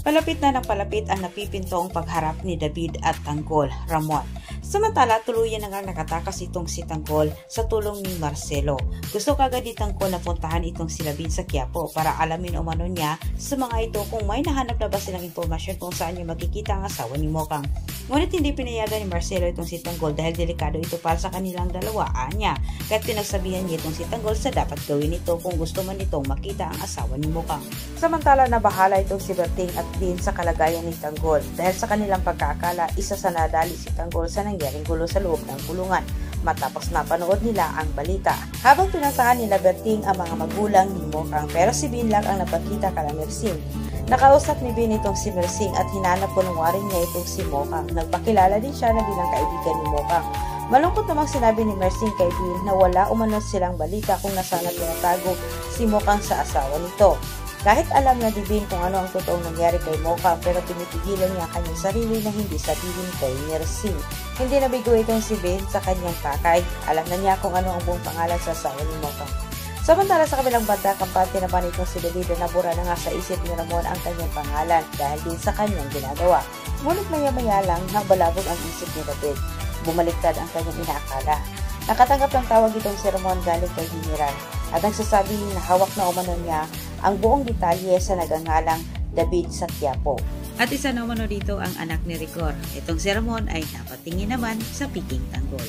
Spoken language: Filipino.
Palapit na ng palapit ang napipintong pagharap ni David at Tanggol, Ramon. Samantala, tuluyan na nga nakatakas itong si Tanggol sa tulong ni Marcelo. Gusto kagad ni Tanggol na puntahan itong si Labin sa Quiapo para alamin umano niya sa mga ito kung may nahanap na ba silang impormasyon kung saan niya makikita ang asawa ni Mokang. Ngunit hindi pinayagan ni Marcelo itong si Tanggol dahil delikado ito para sa kanilang dalawa niya. Kaya't pinagsabihan niya itong si Tanggol sa dapat gawin ito kung gusto man itong makita ang asawa ni Mokang. Samantala, nabahala itong si Berting at din sa kalagayan ni Tanggol dahil sa kanilang pagkakala isa sa nadali si Tanggol sa nangyaring gulo sa loob ng kulungan matapos napanood nila ang balita. Habang pinuntahan nila Berting ang mga magulang ni Mokang pero si Bin lang ang napagkita kala Mersing. Nakausap ni Bin itong si Mersing at hinanap punungarin niya itong si Mokang. Nagpakilala din siya na bilang kaibigan ni Mokang. Malungkot namang sinabi ni Mersing kay Bin na wala umano silang balita kung nasaan na tinatago si Mokang sa asawa nito. Kahit alam na ni Bin kung ano ang totoong nangyari kay Mokang pero pinipigilan niya ang kanyang sarili na hindi sabihin kay Mersing. Hindi nabigo itong si Bin sa kanyang kakay. Alam na niya kung ano ang buong pangalan sa asawa ni Mokang. Samantala sa kabilang banda, kampante naman itong si David na nabura na nga sa isip ni Ramon ang kanyang pangalan dahil din sa kanyang ginagawa. Ngunit maya-maya lang nabalabog ang isip ni David. Bumaliktad ang kanyang inaakala. Nakatanggap ng tawag itong si Ramon galing kay General at nagsasabi na hawak na umano niya ang buong detalye sa nagangalang David sa Quiapo. At isa na umano dito ang anak ni Rigor. Itong si Ramon ay napatingin naman sa piking Tanggol.